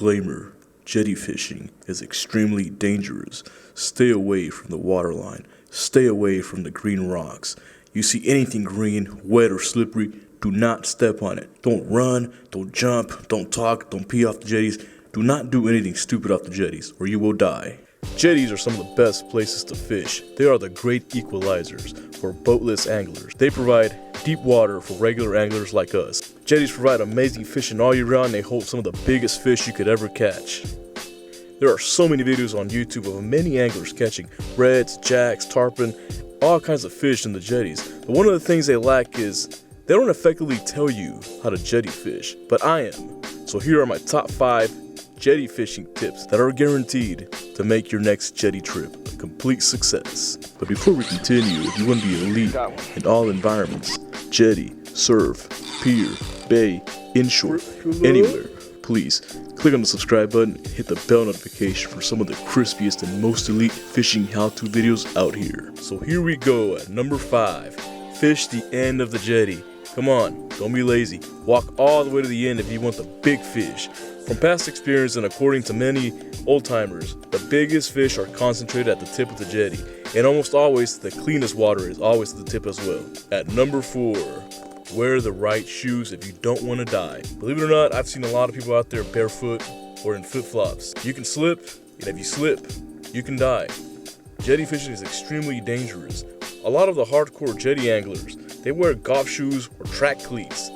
Disclaimer: jetty fishing is extremely dangerous. Stay away from the waterline. Stay away from the green rocks. You see anything green, wet or slippery, do not step on it. Don't run, don't jump, don't talk, don't pee off the jetties. Do not do anything stupid off the jetties or you will die. Jetties are some of the best places to fish. They are the great equalizers for boatless anglers. They provide deep water for regular anglers like us. Jetties provide amazing fishing all year round. They hold some of the biggest fish you could ever catch. There are so many videos on YouTube of many anglers catching reds, jacks, tarpon, all kinds of fish in the jetties. But one of the things they lack is they don't effectively tell you how to jetty fish, but I am. So here are my top 5 jetty fishing tips that are guaranteed to make your next jetty trip a complete success. But before we continue, if you want to be elite in all environments, jetty, surf, pier, bay, inshore, anywhere, please click on the subscribe button and hit the bell notification for some of the crispiest and most elite fishing how-to videos out here. So here we go at number 5. Fish the end of the jetty. Come on, don't be lazy. Walk all the way to the end if you want the big fish. From past experience and according to many old-timers, the biggest fish are concentrated at the tip of the jetty, and almost always the cleanest water is always at the tip as well. At number 4, wear the right shoes if you don't want to die. Believe it or not, I've seen a lot of people out there barefoot or in flip-flops. You can slip, and if you slip, you can die. Jetty fishing is extremely dangerous. A lot of the hardcore jetty anglers, they wear golf shoes or track cleats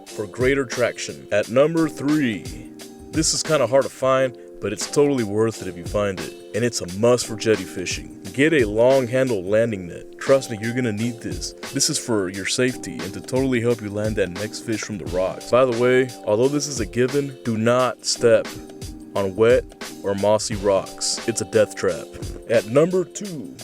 for greater traction. At number 3, this is kind of hard to find, but it's totally worth it if you find it. And it's a must for jetty fishing. Get a long handle landing net. Trust me, you're gonna need this. This is for your safety and to totally help you land that next fish from the rocks. By the way, although this is a given, do not step on wet or mossy rocks. It's a death trap. At number 2,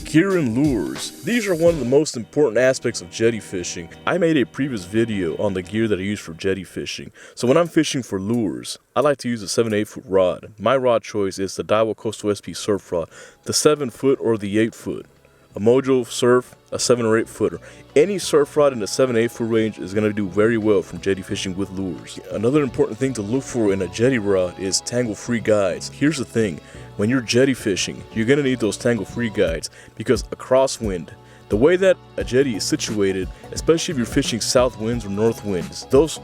gear and lures. These are one of the most important aspects of jetty fishing. I made a previous video on the gear that I use for jetty fishing. So when I'm fishing for lures, I like to use a 7/8 foot rod. My rod choice is the Daiwa Coastal SP surf rod, the 7 foot or the 8 foot. A Mojo Surf, a 7 or 8 footer. Any surf rod in the 7/8 foot range is going to do very well from jetty fishing with lures. Another important thing to look for in a jetty rod is tangle-free guides. Here's the thing, when you're jetty fishing, you're going to need those tangle-free guides because a crosswind, the way that a jetty is situated, especially if you're fishing south winds or north winds, those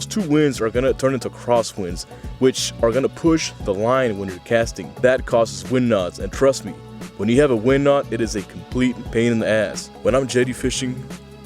two winds are going to turn into crosswinds, which are going to push the line when you're casting. That causes wind knots, and trust me, when you have a wind knot, it is a complete pain in the ass. When I'm jetty fishing,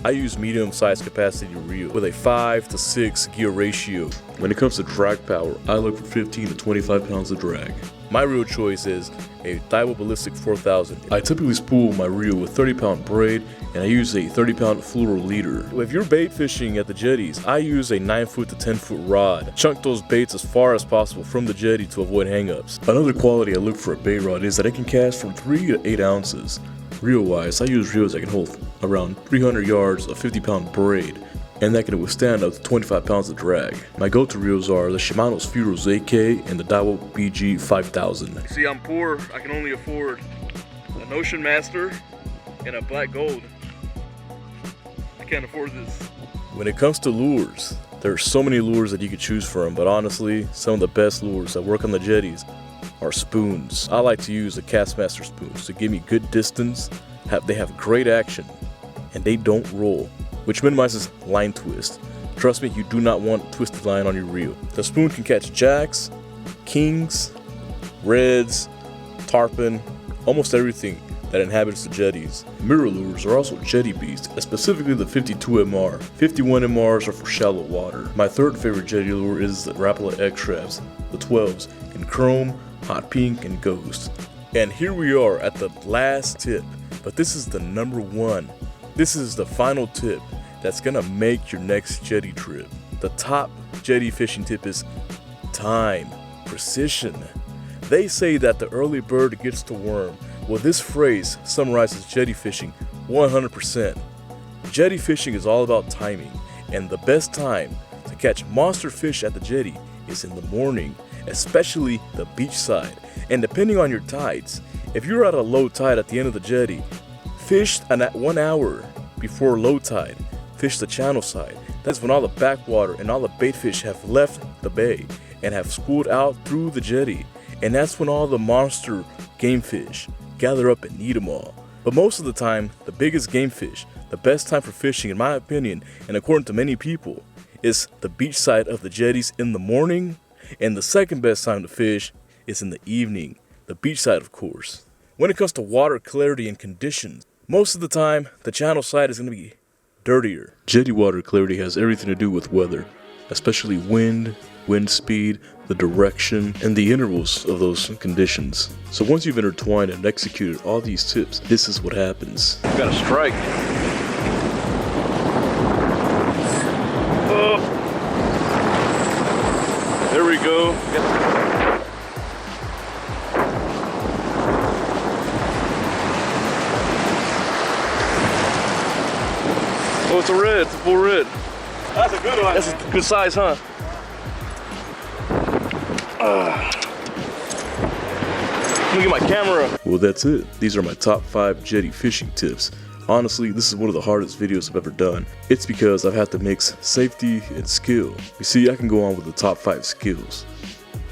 I use medium-sized capacity reel with a 5 to 6 gear ratio. When it comes to drag power, I look for 15 to 25 pounds of drag. My reel choice is a Daiwa Ballistic 4000. I typically spool my reel with 30-pound braid, and I use a 30-pound fluoro leader. If you're bait fishing at the jetties, I use a 9 foot to 10 foot rod. Chunk those baits as far as possible from the jetty to avoid hangups. Another quality I look for a bait rod is that it can cast from 3 to 8 ounces. Reel-wise, I use reels that can hold around 300 yards of 50-pound braid, and that can withstand up to 25 pounds of drag. My go-to reels are the Shimano's Furos AK and the Daiwa BG 5000. See, I'm poor. I can only afford an Ocean Master and a black gold. I can't afford this. When it comes to lures, there are so many lures that you could choose from, but honestly, some of the best lures that work on the jetties are spoons. I like to use the Castmaster spoons to give me good distance. They have great action, and they don't roll, which minimizes line twist. Trust me, you do not want twisted line on your reel. The spoon can catch jacks, kings, reds, tarpon, almost everything that inhabits the jetties. Mirror lures are also jetty beasts, specifically the 52 MR. 51 MRs are for shallow water. My third favorite jetty lure is the Rapala X-Traps, the 12s, in chrome, hot pink, and ghost. And here we are at the last tip, but this is the number 1. This is the final tip that's gonna make your next jetty trip. The top jetty fishing tip is time, precision. They say that the early bird gets the worm. Well, this phrase summarizes jetty fishing 100%. Jetty fishing is all about timing, and the best time to catch monster fish at the jetty is in the morning, especially the beach side. And depending on your tides, if you're at a low tide at the end of the jetty, fish at 1 hour before low tide. Fish the channel side. That's when all the backwater and all the bait fish have left the bay. and have schooled out through the jetty, and that's when all the monster game fish gather up and eat them all. But most of the time, the biggest game fish, the best time for fishing in my opinion, and according to many people, is the beach side of the jetties in the morning, and the second best time to fish is in the evening, the beach side of course. When it comes to water clarity and conditions, most of the time, the channel side is going to be dirtier. Jetty water clarity has everything to do with weather, especially wind speed, the direction, and the intervals of those conditions. So once you've intertwined and executed all these tips, this is what happens. We got a strike. Oh. There we go. Oh, it's a red, it's a full red. That's a good one. That's a good size, huh? Let me get my camera. Well, that's it. These are my top 5 jetty fishing tips. Honestly, this is one of the hardest videos I've ever done. It's because I've had to mix safety and skill. You see, I can go on with the top 5 skills.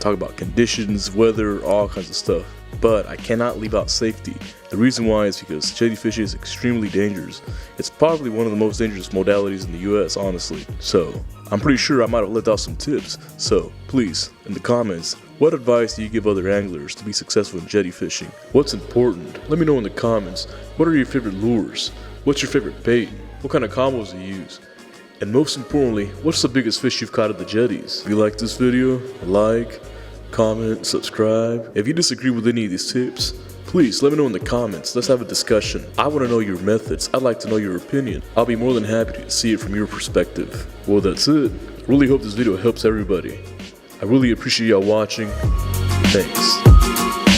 Talk about conditions, weather, all kinds of stuff. But I cannot leave out safety. The reason why is because jetty fishing is extremely dangerous. It's probably one of the most dangerous modalities in the US, honestly. So, I'm pretty sure I might have left out some tips. So, please, in the comments, what advice do you give other anglers to be successful in jetty fishing? What's important? Let me know in the comments. What are your favorite lures? What's your favorite bait? What kind of combos do you use? And most importantly, what's the biggest fish you've caught at the jetties? If you like this video, like, comment, subscribe. If you disagree with any of these tips, please let me know in the comments. Let's have a discussion. I want to know your methods. I'd like to know your opinion. I'll be more than happy to see it from your perspective. Well, that's it. Really hope this video helps everybody. I really appreciate y'all watching. Thanks.